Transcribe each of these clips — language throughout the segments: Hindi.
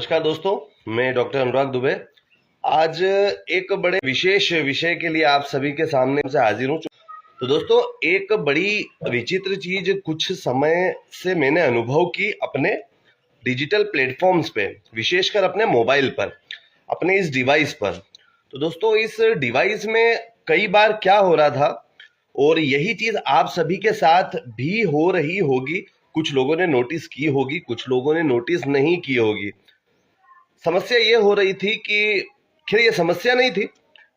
नमस्कार दोस्तों, मैं डॉक्टर अनुराग दुबे आज एक बड़े विशेष विषय के लिए आप सभी के सामने से हाजिर हूँ। तो दोस्तों, एक बड़ी विचित्र चीज कुछ समय से मैंने अनुभव की अपने डिजिटल प्लेटफॉर्म्स पे, विशेषकर अपने मोबाइल पर, अपने इस डिवाइस पर। तो दोस्तों, इस डिवाइस में कई बार क्या हो रहा था, और यही चीज आप सभी के साथ भी हो रही होगी। कुछ लोगों ने नोटिस की होगी, कुछ लोगों ने नोटिस नहीं की होगी। समस्या ये हो रही थी कि खैर ये समस्या नहीं थी,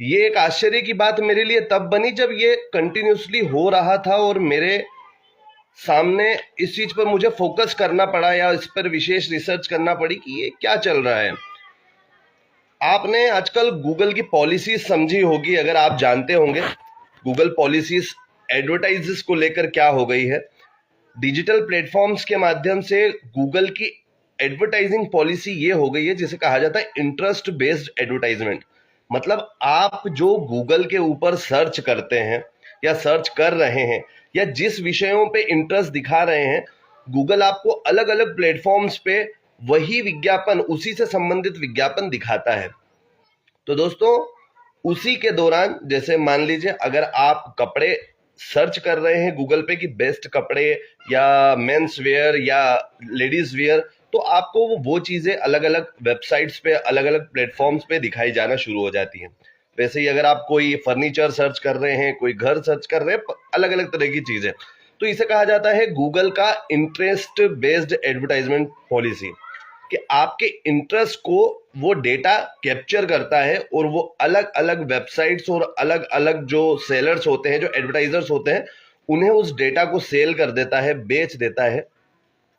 ये एक आश्चर्य की बात मेरे लिए तब बनी जब ये कंटिन्यूसली हो रहा था और मेरे सामने इस चीज पर मुझे फोकस करना पड़ा या इस पर विशेष रिसर्च करना पड़ी कि ये क्या चल रहा है। आपने आजकल गूगल की पॉलिसीज समझी होगी, अगर आप जानते होंगे गूगल पॉलिसीज एडवर्टाइजेस को लेकर क्या हो गई है। डिजिटल प्लेटफॉर्म्स के माध्यम से गूगल की एडवर्टाइजिंग पॉलिसी ये हो गई है जिसे कहा जाता है इंटरेस्ट बेस्ड एडवर्टाइजमेंट। मतलब आप जो गूगल के ऊपर सर्च करते हैं या सर्च कर रहे हैं या जिस विषयों पे इंटरेस्ट दिखा रहे हैं, गूगल आपको अलग अलग प्लेटफॉर्म्स पे वही विज्ञापन, उसी से संबंधित विज्ञापन दिखाता है। तो दोस्तों, उसी के दौरान जैसे मान लीजिए अगर आप कपड़े सर्च कर रहे हैं गूगल पे कि बेस्ट कपड़े या मेंस वेयर या लेडीज वेयर, तो आपको वो चीजें अलग अलग वेबसाइट्स पे, अलग अलग प्लेटफॉर्म्स पे दिखाई जाना शुरू हो जाती हैं। वैसे ही अगर आप कोई फर्नीचर सर्च कर रहे हैं, कोई घर सर्च कर रहे हैं, अलग अलग तरह की चीजें, तो इसे कहा जाता है गूगल का इंटरेस्ट बेस्ड एडवर्टाइजमेंट पॉलिसी, कि आपके इंटरेस्ट को वो डेटा कैप्चर करता है और वो अलग अलग वेबसाइट्स और अलग अलग जो सेलर्स होते हैं, जो एडवर्टाइजर्स होते हैं, उन्हें उस डेटा को सेल कर देता है, बेच देता है,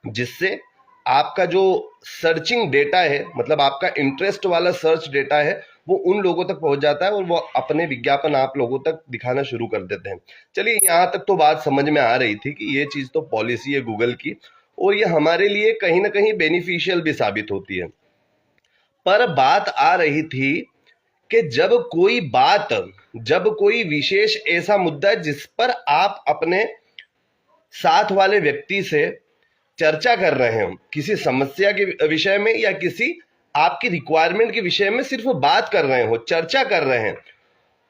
जिससे आपका जो सर्चिंग डेटा है, मतलब आपका इंटरेस्ट वाला सर्च डेटा है, वो उन लोगों तक पहुंच जाता है और वो अपने विज्ञापन आप लोगों तक दिखाना शुरू कर देते हैं। चलिए, यहां तक तो बात समझ में आ रही थी कि ये चीज तो पॉलिसी है गूगल की और ये हमारे लिए कहीं ना कहीं बेनिफिशियल भी साबित होती है। पर बात आ रही थी कि जब कोई विशेष ऐसा मुद्दा जिस पर आप अपने साथ वाले व्यक्ति से चर्चा कर रहे हो, किसी समस्या के विषय में या किसी आपकी रिक्वायरमेंट के विषय में सिर्फ बात कर रहे हो, चर्चा कर रहे हैं,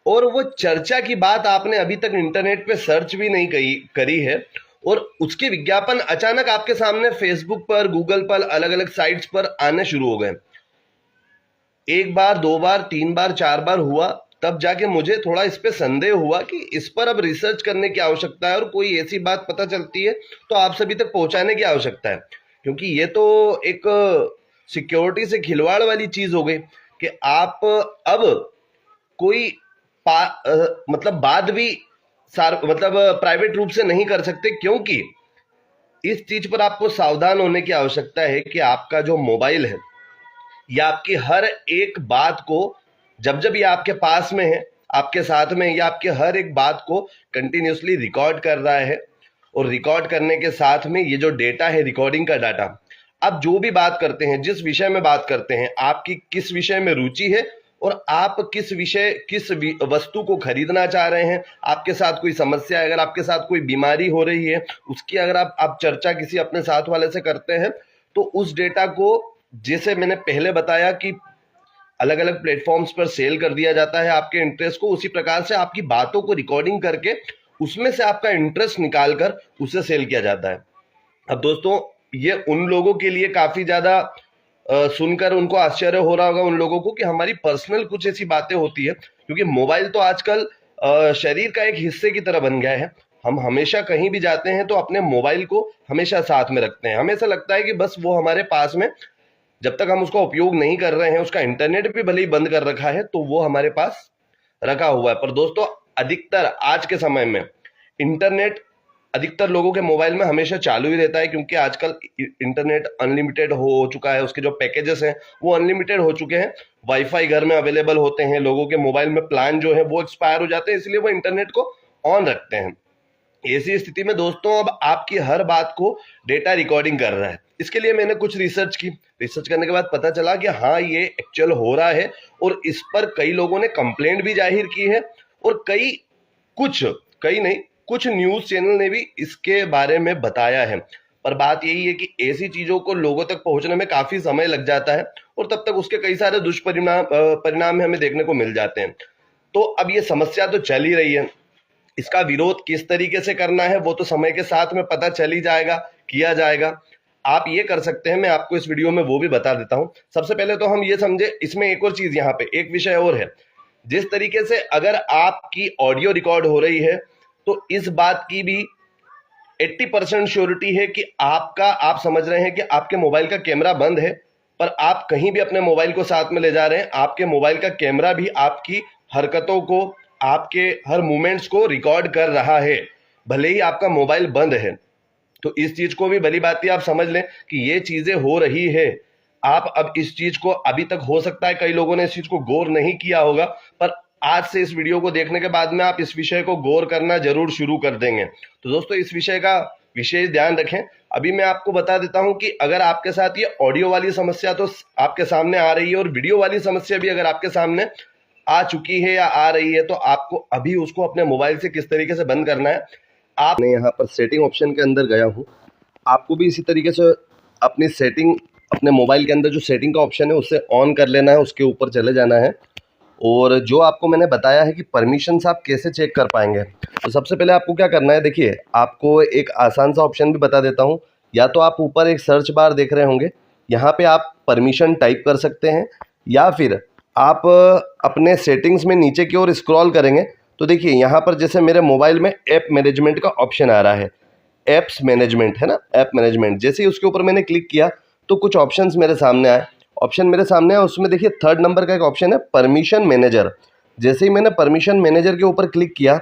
और वो चर्चा की बात आपने अभी तक इंटरनेट पे सर्च भी नहीं करी है, और उसके विज्ञापन अचानक आपके सामने फेसबुक पर, गूगल पर, अलग अलग साइट्स पर आने शुरू हो गए। एक बार, दो बार, तीन बार, चार बार हुआ, तब जाके मुझे थोड़ा इस पे संदेह हुआ कि इस पर अब रिसर्च करने की आवश्यकता है और कोई ऐसी बात पता चलती है तो आप सभी तक पहुंचाने की आवश्यकता है, क्योंकि ये तो एक सिक्योरिटी से खिलवाड़ वाली चीज हो गई कि आप अब कोई मतलब बात भी मतलब प्राइवेट रूप से नहीं कर सकते, क्योंकि इस चीज पर आपको सावधान होने की आवश्यकता है कि आपका जो मोबाइल है या आपकी हर एक बात को, जब जब ये आपके पास में है, आपके साथ में, या आपके हर एक बात को कंटिन्यूसली रिकॉर्ड कर रहा है, और रिकॉर्ड करने के साथ में ये जो डेटा है, रिकॉर्डिंग का डाटा, आप जो भी बात करते हैं, जिस विषय में बात करते हैं, आपकी किस विषय में रुचि है और आप किस वस्तु को खरीदना चाह रहे हैं, आपके साथ कोई समस्या है, अगर आपके साथ कोई बीमारी हो रही है, उसकी अगर आप चर्चा किसी अपने साथ वाले से करते हैं, तो उस डेटा को, जैसे मैंने पहले बताया कि अलग अलग प्लेटफॉर्म्स पर सेल कर दिया जाता है आपके इंटरेस्ट को, उसी प्रकार से आपकी बातों को रिकॉर्डिंग करके उसमें से आपका इंटरेस्ट निकालकर उसे सेल किया जाता है। अब दोस्तों, ये उन लोगों के लिए काफी ज्यादा सुनकर उनको आश्चर्य हो रहा होगा, उन लोगों को, कि हमारी पर्सनल कुछ ऐसी बातें होती है, क्योंकि मोबाइल तो आजकल शरीर का एक हिस्से की तरह बन गया है। हम हमेशा कहीं भी जाते हैं तो अपने मोबाइल को हमेशा साथ में रखते हैं। हमें ऐसा लगता है कि बस वो हमारे पास में, जब तक हम उसका उपयोग नहीं कर रहे हैं, उसका इंटरनेट भी भले ही बंद कर रखा है, तो वो हमारे पास रखा हुआ है। पर दोस्तों, अधिकतर आज के समय में इंटरनेट अधिकतर लोगों के मोबाइल में हमेशा चालू ही रहता है, क्योंकि आजकल इंटरनेट अनलिमिटेड हो चुका है, उसके जो पैकेजेस हैं वो अनलिमिटेड हो चुके हैं, वाईफाई घर में अवेलेबल होते हैं, लोगों के मोबाइल में प्लान जो है वो एक्सपायर हो जाते हैं, इसलिए वो इंटरनेट को ऑन रखते हैं। ऐसी स्थिति में दोस्तों, अब आपकी हर बात को डेटा रिकॉर्डिंग कर रहा है। इसके लिए मैंने कुछ रिसर्च की। रिसर्च करने के बाद पता चला कि हाँ, ये एक्चुअल हो रहा है और इस पर कई लोगों ने कंप्लेंट भी जाहिर की है, और कुछ न्यूज चैनल ने भी इसके बारे में बताया है। पर बात यही है कि ऐसी चीजों को लोगों तक पहुंचने में काफी समय लग जाता है और तब तक उसके कई सारे परिणाम हमें देखने को मिल जाते हैं। तो अब ये समस्या तो चल ही रही है, इसका विरोध किस तरीके से करना है वो तो समय के साथ में पता चल ही जाएगा, किया जाएगा। आप ये कर सकते हैं, मैं आपको इस वीडियो में वो भी बता देता हूं। सबसे पहले तो हम ये समझे, इसमें एक और चीज, यहाँ पे एक विषय और है। जिस तरीके से अगर आपकी ऑडियो रिकॉर्ड हो रही है तो इस बात की भी 80% श्योरिटी है कि आप समझ रहे हैं कि आपके मोबाइल का कैमरा बंद है, पर आप कहीं भी अपने मोबाइल को साथ में ले जा रहे हैं, आपके मोबाइल का कैमरा भी आपकी हरकतों को, आपके हर मूवमेंट्स को रिकॉर्ड कर रहा है, भले ही आपका मोबाइल बंद है। तो इस चीज को भी भली बात आप समझ लें कि ये चीजें हो रही है। आप अब इस चीज को, अभी तक हो सकता है कई लोगों ने इस चीज को गौर नहीं किया होगा, पर आज से इस वीडियो को देखने के बाद में आप इस विषय को गौर करना जरूर शुरू कर देंगे। तो दोस्तों इस विषय का विशेष ध्यान रखें। अभी मैं आपको बता देता हूं कि अगर आपके साथ ये ऑडियो वाली समस्या तो आपके सामने आ रही है और वीडियो वाली समस्या भी अगर आपके सामने आ चुकी है या आ रही है, तो आपको अभी उसको अपने मोबाइल से किस तरीके से बंद करना है। आपने यहाँ पर सेटिंग ऑप्शन के अंदर गया हूँ, आपको भी इसी तरीके से अपनी सेटिंग, अपने मोबाइल के अंदर जो सेटिंग का ऑप्शन है उससे ऑन कर लेना है, उसके ऊपर चले जाना है। और जो आपको मैंने बताया है कि परमिशंस आप कैसे चेक कर पाएंगे, तो सबसे पहले आपको क्या करना है, देखिए आपको एक आसान सा ऑप्शन भी बता देता हूँ। या तो आप ऊपर एक सर्च बार देख रहे होंगे, यहाँ पे आप परमिशन टाइप कर सकते हैं, या फिर आप अपने सेटिंग्स में नीचे की ओर स्क्रॉल करेंगे तो देखिए यहाँ पर जैसे मेरे मोबाइल में ऐप मैनेजमेंट का ऑप्शन आ रहा है, ऐप्स मैनेजमेंट है ना, ऐप मैनेजमेंट। जैसे ही उसके ऊपर मैंने क्लिक किया तो कुछ ऑप्शंस मेरे सामने आए, उसमें देखिए 3rd नंबर का एक ऑप्शन है परमिशन मैनेजर। जैसे ही मैंने परमिशन मैनेजर के ऊपर क्लिक किया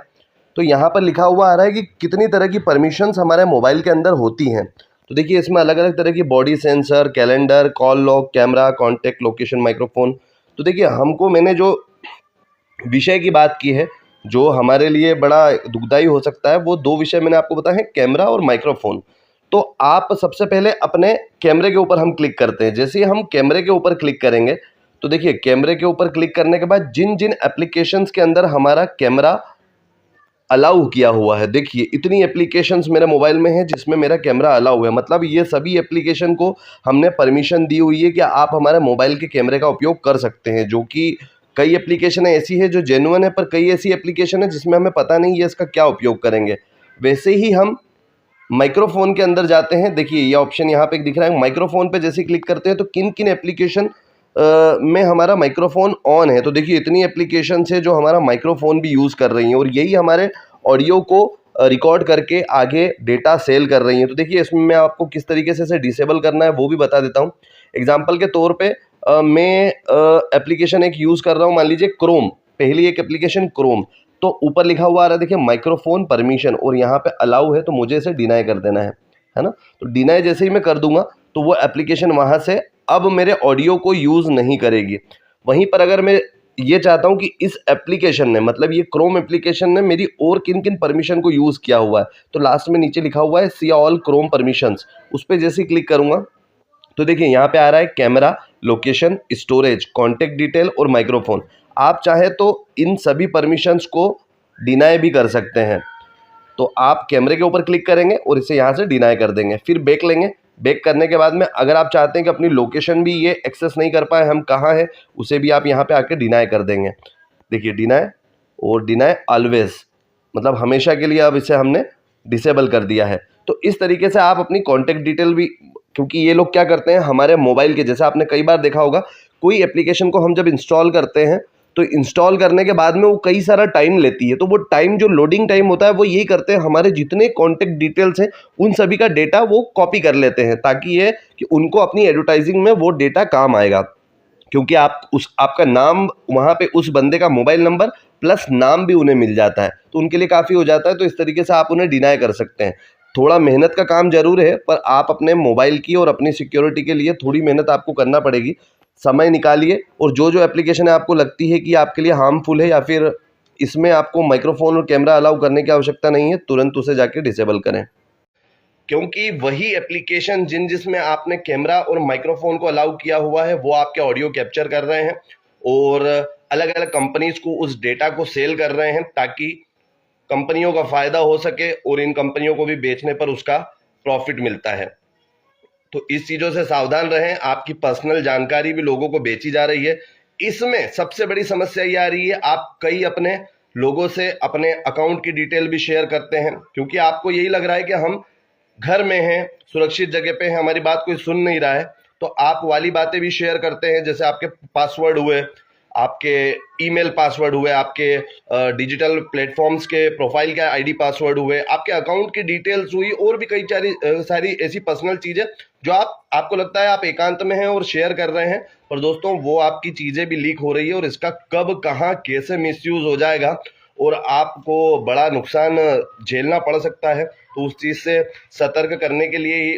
तो यहाँ पर लिखा हुआ आ रहा है कि कितनी तरह की परमिशंस हमारे मोबाइल के अंदर होती हैं। तो देखिए इसमें अलग अलग तरह की body sensor, calendar, call log, camera, contact, location, microphone. तो देखिए मैंने जो विषय की बात की है जो हमारे लिए बड़ा दुखदाई हो सकता है, वो 2 विषय मैंने आपको बताए हैं, कैमरा और माइक्रोफोन। तो आप सबसे पहले अपने कैमरे के ऊपर हम क्लिक करते हैं। जैसे ही हम कैमरे के ऊपर क्लिक करेंगे तो देखिए कैमरे के ऊपर क्लिक करने के बाद जिन जिन एप्लीकेशंस के अंदर हमारा कैमरा अलाउ किया हुआ है, देखिए इतनी एप्लीकेशंस मेरे मोबाइल में है जिसमें मेरा कैमरा अलाउ है, मतलब ये सभी एप्लीकेशन को हमने परमिशन दी हुई है कि आप हमारे मोबाइल के कैमरे का उपयोग कर सकते हैं। जो कि कई एप्लीकेशन ऐसी है जो जेन्युइन है, पर कई ऐसी एप्लीकेशन है जिसमें हमें पता नहीं है इसका क्या उपयोग करेंगे। वैसे ही हम माइक्रोफोन के अंदर जाते हैं, देखिए ये ऑप्शन यहाँ पे दिख रहा है, माइक्रोफोन पे जैसे क्लिक करते हैं तो किन किन एप्लीकेशन में हमारा माइक्रोफोन ऑन है। तो देखिए इतनी एप्लीकेशन है जो हमारा माइक्रोफोन भी यूज़ कर रही हैं और यही हमारे ऑडियो को रिकॉर्ड करके आगे डेटा सेल कर रही हैं। तो देखिए इसमें मैं आपको किस तरीके से इसे डिसेबल करना है वो भी बता देता हूँ। एग्जाम्पल के तौर पे मैं एप्लीकेशन एक यूज़ कर रहा हूँ, मान लीजिए क्रोम, पहली एक एप्लीकेशन क्रोम। तो ऊपर लिखा हुआ आ रहा है देखिए माइक्रोफोन परमिशन, और यहाँ पे अलाउ है तो मुझे इसे डिनाई कर देना है ना। तो डिनाई जैसे ही मैं कर दूंगा तो वो एप्लीकेशन वहाँ से अब मेरे ऑडियो को यूज़ नहीं करेगी। वहीं पर अगर मैं ये चाहता हूँ कि इस एप्लीकेशन ने, मतलब ये क्रोम एप्लीकेशन ने मेरी और किन किन परमिशन को यूज़ किया हुआ है, तो लास्ट में नीचे लिखा हुआ है सी ऑल क्रोम परमिशंस, उस पर जैसे ही क्लिक करूँगा तो देखिए यहाँ पे आ रहा है camera, location, storage, contact detail और माइक्रोफोन। आप चाहे तो इन सभी परमिशंस को डिनाई भी कर सकते हैं। तो आप कैमरे के ऊपर क्लिक करेंगे और इसे यहाँ से डिनाई कर देंगे, फिर बैक लेंगे। बैक करने के बाद में अगर आप चाहते हैं कि अपनी लोकेशन भी ये एक्सेस नहीं कर पाए, हम कहाँ हैं, उसे भी आप यहाँ पे आके डिनाई कर देंगे। देखिए डिनाई और डिनाई ऑलवेज, मतलब हमेशा के लिए अब इसे हमने डिसेबल कर दिया है। तो इस तरीके से आप अपनी कॉन्टैक्ट डिटेल भी, क्योंकि ये लोग क्या करते हैं हमारे मोबाइल के, जैसे आपने कई बार देखा होगा कोई एप्लीकेशन को हम जब इंस्टॉल करते हैं तो इंस्टॉल करने के बाद में वो कई सारा टाइम लेती है, तो वो टाइम जो लोडिंग टाइम होता है वो यही करते हैं, हमारे जितने कॉन्टैक्ट डिटेल्स हैं उन सभी का डेटा वो कॉपी कर लेते हैं, ताकि ये कि उनको अपनी एडवर्टाइजिंग में वो डेटा काम आएगा। क्योंकि आपका नाम वहाँ पे, उस बंदे का मोबाइल नंबर प्लस नाम भी उन्हें मिल जाता है, तो उनके लिए काफ़ी हो जाता है। तो इस तरीके से आप उन्हें डिनाई कर सकते हैं। थोड़ा मेहनत का काम जरूर है, पर आप अपने मोबाइल की और अपनी सिक्योरिटी के लिए थोड़ी मेहनत आपको करना पड़ेगी। समय निकालिए और जो जो एप्लीकेशन है आपको लगती है कि आपके लिए हार्मफुल है या फिर इसमें आपको माइक्रोफोन और कैमरा अलाउ करने की आवश्यकता नहीं है, तुरंत उसे जाके डिसेबल करें। क्योंकि वही एप्लीकेशन जिसमें आपने कैमरा और माइक्रोफोन को अलाउ किया हुआ है वो आपके ऑडियो कैप्चर कर रहे हैं और अलग अलग कंपनीज को उस डेटा को सेल कर रहे हैं, ताकि कंपनियों का फायदा हो सके और इन कंपनियों को भी बेचने पर उसका प्रॉफिट मिलता है। तो इस चीजों से सावधान रहें। आपकी पर्सनल जानकारी भी लोगों को बेची जा रही है। इसमें सबसे बड़ी समस्या ये आ रही है, आप कई अपने लोगों से अपने अकाउंट की डिटेल भी शेयर करते हैं, क्योंकि आपको यही लग रहा है कि हम घर में हैं, सुरक्षित जगह पे हैं, हमारी बात कोई सुन नहीं रहा है, तो आप वाली बातें भी शेयर करते हैं, जैसे आपके पासवर्ड हुए, आपके ईमेल पासवर्ड हुए, आपके डिजिटल प्लेटफॉर्म्स के प्रोफाइल के आईडी पासवर्ड हुए, आपके अकाउंट की डिटेल्स हुई, और भी कई सारी ऐसी पर्सनल चीजें जो आपको लगता है आप एकांत में हैं और शेयर कर रहे हैं, पर दोस्तों वो आपकी चीजें भी लीक हो रही है, और इसका कब कहां कैसे मिसयूज हो जाएगा और आपको बड़ा नुकसान झेलना पड़ सकता है। तो उस चीज से सतर्क करने के लिए ही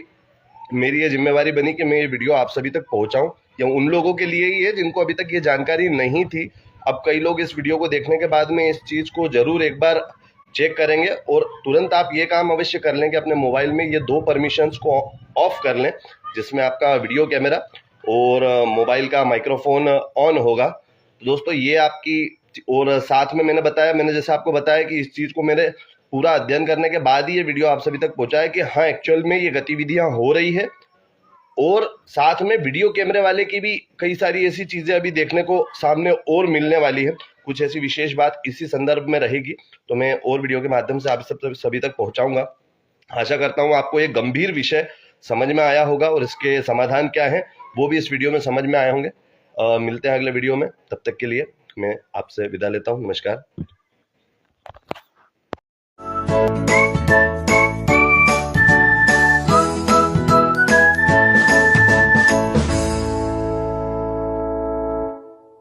मेरी ये जिम्मेवारी बनी कि मैं ये वीडियो आप सभी तक पहुंचाऊं, या उन लोगों के लिए ही है जिनको अभी तक ये जानकारी नहीं थी। अब कई लोग इस वीडियो को देखने के बाद में इस चीज को जरूर एक बार चेक करेंगे, और तुरंत आप ये काम अवश्य कर लें कि अपने मोबाइल में ये 2 परमिशंस को ऑफ कर लें, जिसमें आपका वीडियो कैमरा और मोबाइल का माइक्रोफोन ऑन होगा। तो दोस्तों ये आपकी, और साथ में मैंने जैसे आपको बताया कि इस चीज को मेरे पूरा अध्ययन करने के बाद ही ये वीडियो आप सभी तक पहुंचा है कि हाँ एक्चुअल में ये गतिविधियां हो रही है, और साथ में वीडियो कैमरे वाले की भी कई सारी ऐसी चीजें अभी देखने को सामने और मिलने वाली है। कुछ ऐसी विशेष बात इसी संदर्भ में रहेगी, तो मैं और वीडियो के माध्यम से आप सब सभी तक पहुंचाऊंगा। आशा करता हूं आपको ये गंभीर विषय समझ में आया होगा, और इसके समाधान क्या है वो भी इस वीडियो में समझ में आए होंगे। मिलते हैं अगले वीडियो में, तब तक के लिए मैं आपसे विदा लेता हूं। नमस्कार।